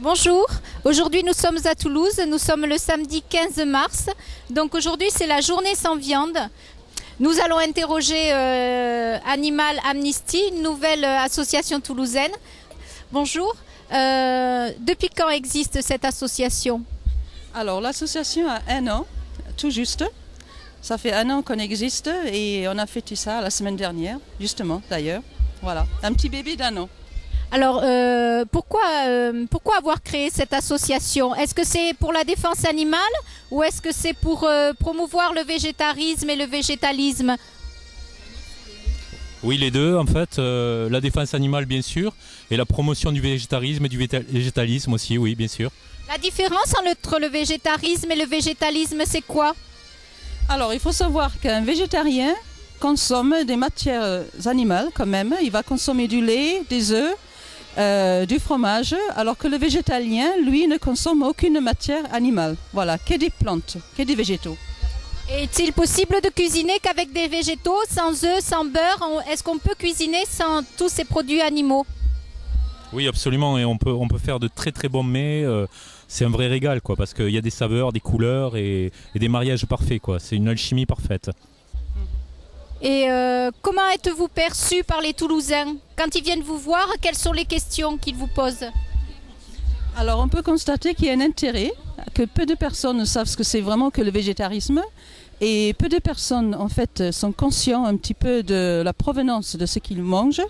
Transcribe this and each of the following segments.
Bonjour, aujourd'hui nous sommes à Toulouse, nous sommes le samedi 15 mars, donc aujourd'hui c'est la journée sans viande. Nous allons interroger Animal Amnesty, une nouvelle association toulousaine. Bonjour, depuis quand existe cette association? Alors l'association a 1 an, tout juste. Ça fait 1 an qu'on existe et on a fêté ça la semaine dernière, justement d'ailleurs. Voilà, un petit bébé d'1 an. Alors, pourquoi avoir créé cette association? Est-ce que c'est pour la défense animale ou est-ce que c'est pour promouvoir le végétarisme et le végétalisme? Oui, les deux, en fait. La défense animale, bien sûr, et la promotion du végétarisme et du végétalisme aussi, oui, bien sûr. La différence entre le végétarisme et le végétalisme, c'est quoi? Alors, il faut savoir qu'un végétarien consomme des matières animales quand même. Il va consommer du lait, des œufs, du fromage, alors que le végétalien, lui, ne consomme aucune matière animale. Voilà, que des plantes, que des végétaux. Est-il possible de cuisiner qu'avec des végétaux, sans œufs, sans beurre? Est-ce qu'on peut cuisiner sans tous ces produits animaux? Oui, absolument, et on peut faire de très très bons mets. C'est un vrai régal, quoi, parce qu'il y a des saveurs, des couleurs et des mariages parfaits, quoi. C'est une alchimie parfaite. Et comment êtes-vous perçu par les Toulousains? Quand ils viennent vous voir, quelles sont les questions qu'ils vous posent? Alors on peut constater qu'il y a un intérêt, que peu de personnes savent ce que c'est vraiment que le végétarisme et peu de personnes en fait sont conscients un petit peu de la provenance de ce qu'ils mangent.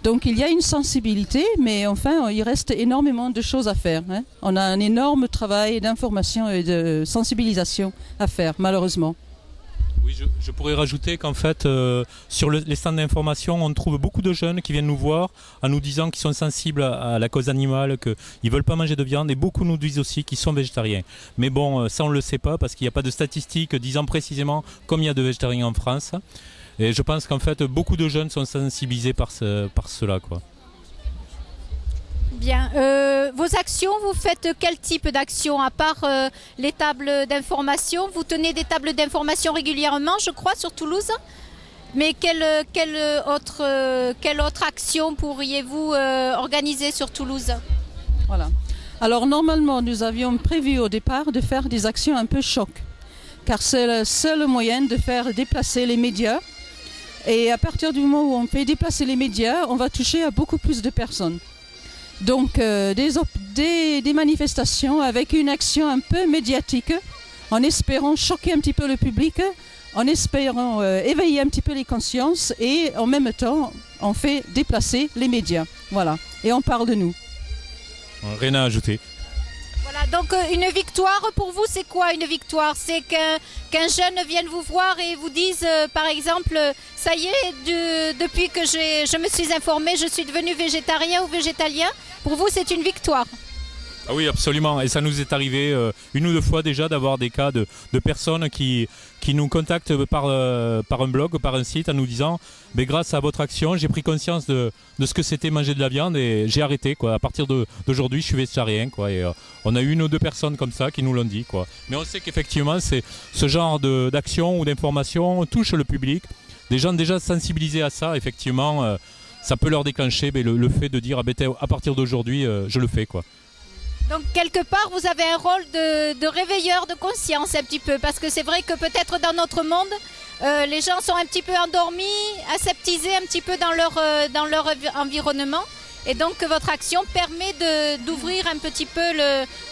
Donc il y a une sensibilité, mais enfin il reste énormément de choses à faire, hein. On a un énorme travail d'information et de sensibilisation à faire, malheureusement. Oui, je pourrais rajouter qu'en fait, sur les stands d'information, on trouve beaucoup de jeunes qui viennent nous voir en nous disant qu'ils sont sensibles à la cause animale, qu'ils ne veulent pas manger de viande, et beaucoup nous disent aussi qu'ils sont végétariens. Mais bon, ça on ne le sait pas parce qu'il n'y a pas de statistiques disant précisément combien il y a de végétariens en France. Et je pense qu'en fait, beaucoup de jeunes sont sensibilisés par cela, quoi. Bien. Vos actions, vous faites quel type d'action? À part les tables d'information, vous tenez des tables d'information régulièrement, je crois, sur Toulouse. Mais quelle autre action pourriez-vous organiser sur Toulouse? Voilà. Alors normalement, nous avions prévu au départ de faire des actions un peu choc, car c'est le seul moyen de faire déplacer les médias. Et à partir du moment où on fait déplacer les médias, on va toucher à beaucoup plus de personnes. Donc des manifestations avec une action un peu médiatique, en espérant choquer un petit peu le public, en espérant éveiller un petit peu les consciences et en même temps on fait déplacer les médias. Voilà, et on parle de nous. Rien à ajouter. Voilà, donc une victoire pour vous, c'est quoi une victoire? C'est qu'un jeune vienne vous voir et vous dise par exemple, ça y est, depuis que je me suis informé, je suis devenu végétarien ou végétalien. Pour vous, c'est une victoire? Ah oui, absolument. Et ça nous est arrivé 1 ou 2 fois déjà d'avoir des cas de personnes qui nous contactent par un blog, par un site en nous disant mais grâce à votre action, j'ai pris conscience de ce que c'était manger de la viande et j'ai arrêté, quoi. À partir d'aujourd'hui, je suis végétarien, quoi. Et on a eu 1 ou 2 personnes comme ça qui nous l'ont dit, quoi. Mais on sait qu'effectivement, ce genre d'action ou d'information touche le public. Des gens déjà sensibilisés à ça, effectivement, ça peut leur déclencher le fait de dire à partir d'aujourd'hui, je le fais, quoi. Donc quelque part, vous avez un rôle de réveilleur de conscience un petit peu, parce que c'est vrai que peut-être dans notre monde, les gens sont un petit peu endormis, aseptisés un petit peu dans leur environnement. Et donc votre action permet d'ouvrir un petit peu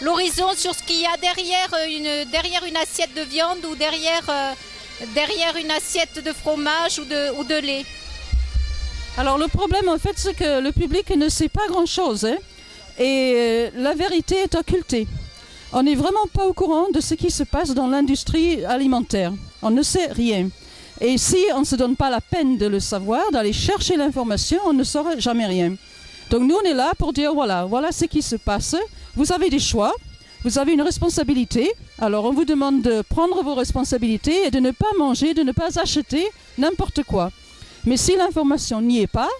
l'horizon sur ce qu'il y a derrière une assiette de viande ou derrière une assiette de fromage ou de lait. Alors le problème en fait, c'est que le public ne sait pas grand-chose, hein. Et la vérité est occultée. On n'est vraiment pas au courant de ce qui se passe dans l'industrie alimentaire. On ne sait rien. Et si on ne se donne pas la peine de le savoir, d'aller chercher l'information, on ne saura jamais rien. Donc nous, on est là pour dire, voilà ce qui se passe. Vous avez des choix, vous avez une responsabilité. Alors on vous demande de prendre vos responsabilités et de ne pas manger, de ne pas acheter n'importe quoi. Mais si l'information n'y est pas,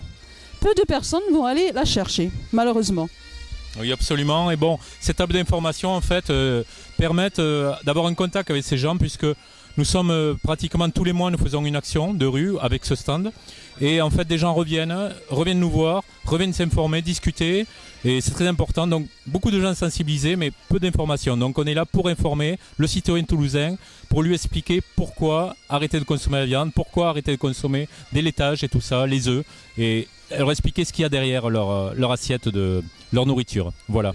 peu de personnes vont aller la chercher, malheureusement. Oui, absolument. Et bon, ces tables d'information, en fait, permettent d'avoir un contact avec ces gens, puisque Nous sommes pratiquement tous les mois, nous faisons une action de rue avec ce stand. Et en fait, des gens reviennent nous voir, reviennent s'informer, discuter. Et c'est très important. Donc, beaucoup de gens sensibilisés, mais peu d'informations. Donc, on est là pour informer le citoyen toulousain, pour lui expliquer pourquoi arrêter de consommer la viande, pourquoi arrêter de consommer des laitages et tout ça, les œufs. Et leur expliquer ce qu'il y a derrière leur assiette de leur nourriture. Voilà.